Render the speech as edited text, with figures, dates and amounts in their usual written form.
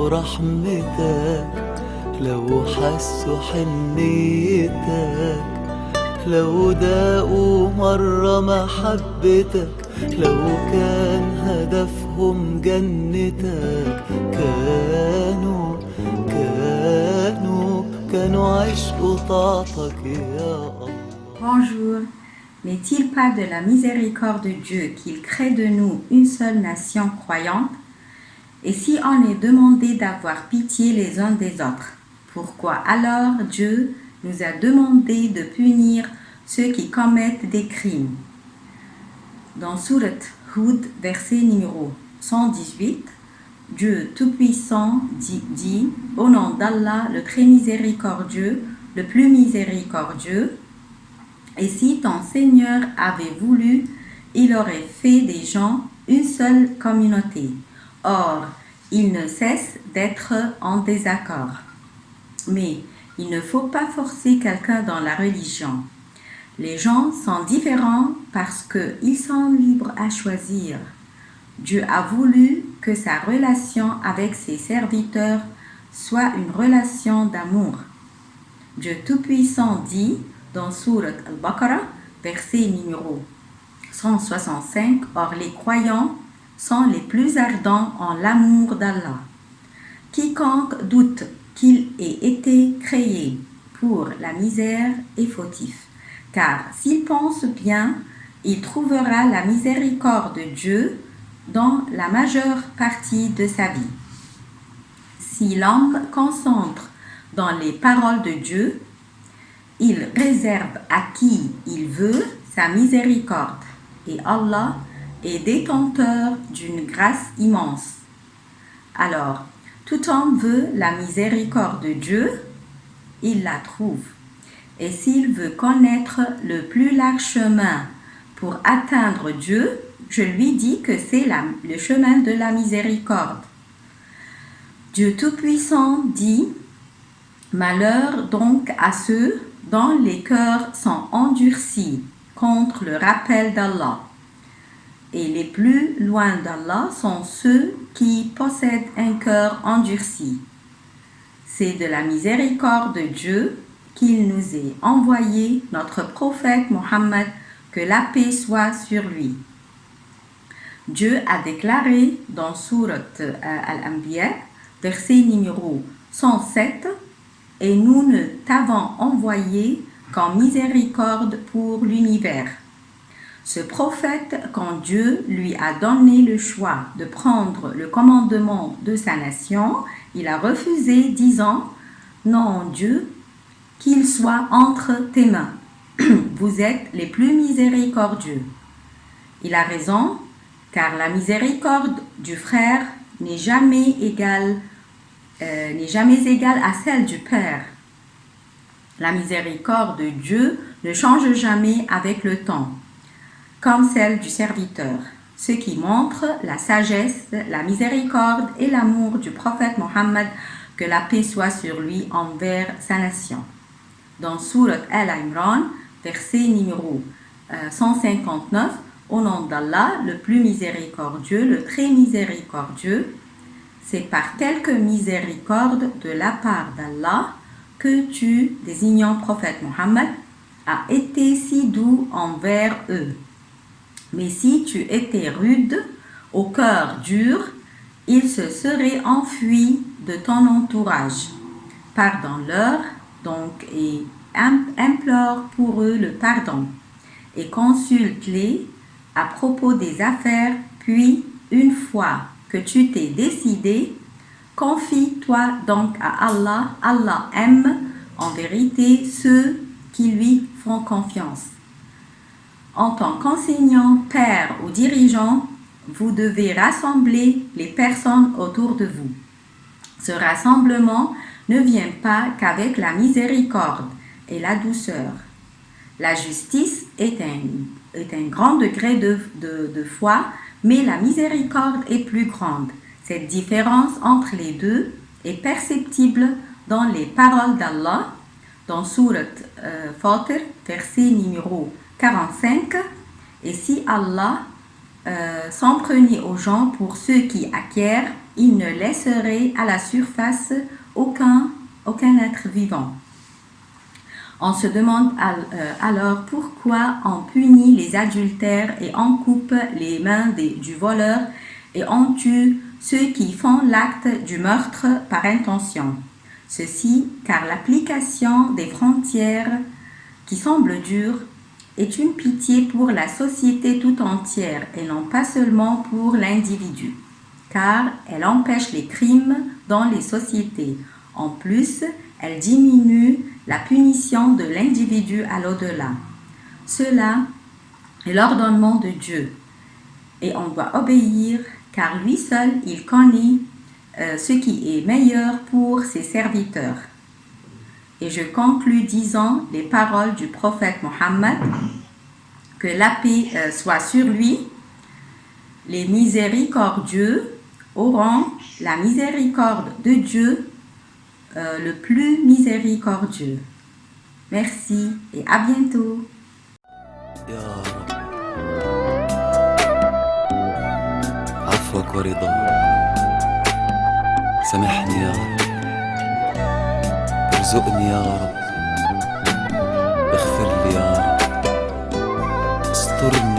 شافوا رحمتك، لو حسوا حنيتك، لو داقوا مرة محبتك، لو كان هدفهم جنتك، كانوا عشقوا طاعتك يا الله. Bonjour, n'est-il pas de la miséricorde de Dieu qu'il crée de nous une seule nation croyante? Et si on est demandé d'avoir pitié les uns des autres, pourquoi alors Dieu nous a demandé de punir ceux qui commettent des crimes? Dans Surat Hud, verset numéro 118, Dieu Tout-Puissant dit « Au nom d'Allah, le très miséricordieux, le plus miséricordieux, et si ton Seigneur avait voulu, il aurait fait des gens une seule communauté. Or, ils ne cessent d'être en désaccord. Mais il ne faut pas forcer quelqu'un dans la religion. Les gens sont différents parce qu'ils sont libres à choisir. Dieu a voulu que sa relation avec ses serviteurs soit une relation d'amour. Dieu Tout-Puissant dit dans Surat Al-Baqarah, verset numéro 165, « Or les croyants sont les plus ardents en l'amour d'Allah. Quiconque doute qu'il ait été créé pour la misère est fautif, car s'il pense bien, il trouvera la miséricorde de Dieu dans la majeure partie de sa vie. Si l'homme concentre dans les paroles de Dieu, il réserve à qui il veut sa miséricorde, et Allah est détenteur d'une grâce immense. Alors, tout homme veut la miséricorde de Dieu, il la trouve. Et s'il veut connaître le plus large chemin pour atteindre Dieu, je lui dis que c'est le chemin de la miséricorde. Dieu Tout-Puissant dit « Malheur donc à ceux dont les cœurs sont endurcis contre le rappel d'Allah. Et les plus loin d'Allah sont ceux qui possèdent un cœur endurci. C'est de la miséricorde de Dieu qu'il nous ait envoyé notre prophète Mohammed, que la paix soit sur lui. » Dieu a déclaré dans Surat Al-Anbiya, verset numéro 107, « Et nous ne t'avons envoyé qu'en miséricorde pour l'univers. » Ce prophète, quand Dieu lui a donné le choix de prendre le commandement de sa nation, il a refusé, disant « Non, Dieu, qu'il soit entre tes mains. Vous êtes les plus miséricordieux. » Il a raison, car la miséricorde du frère n'est jamais égale à celle du Père. La miséricorde de Dieu ne change jamais avec le temps, comme celle du serviteur, ce qui montre la sagesse, la miséricorde et l'amour du prophète Mohammed, que la paix soit sur lui envers sa nation. Dans Surat Al-Imran, verset numéro 159, « Au nom d'Allah, le plus miséricordieux, le très miséricordieux, c'est par quelque miséricorde de la part d'Allah que tu, désignant prophète Mohammed, as été si doux envers eux. Mais si tu étais rude, au cœur dur, ils se seraient enfuis de ton entourage. Pardonne-leur donc et implore pour eux le pardon et consulte-les à propos des affaires, puis une fois que tu t'es décidé, confie-toi donc à Allah. Allah aime en vérité ceux qui lui font confiance. En tant qu'enseignant, père ou dirigeant, vous devez rassembler les personnes autour de vous. Ce rassemblement ne vient pas qu'avec la miséricorde et la douceur. La justice est un grand degré de foi, mais la miséricorde est plus grande. Cette différence entre les deux est perceptible dans les paroles d'Allah, dans Surat Fatir, verset numéro 45. Et si Allah s'en prenait aux gens pour ceux qui acquièrent, il ne laisserait à la surface aucun être vivant. On se demande alors pourquoi on punit les adultères et on coupe les mains du voleur et on tue ceux qui font l'acte du meurtre par intention. Ceci car l'application des frontières qui semble dure est une pitié pour la société tout entière et non pas seulement pour l'individu, car elle empêche les crimes dans les sociétés. En plus, elle diminue la punition de l'individu à l'au-delà. Cela est l'ordonnement de Dieu et on doit obéir car lui seul, il connaît ce qui est meilleur pour ses serviteurs. Et je conclus disant les paroles du prophète Mohammed, que la paix soit sur lui. Les miséricordieux auront la miséricorde de Dieu, le plus miséricordieux. Merci et à bientôt. يا رب عفوك ورضاك سامحني يا رب ارزقني يا رب اغفر لي يا رب استرني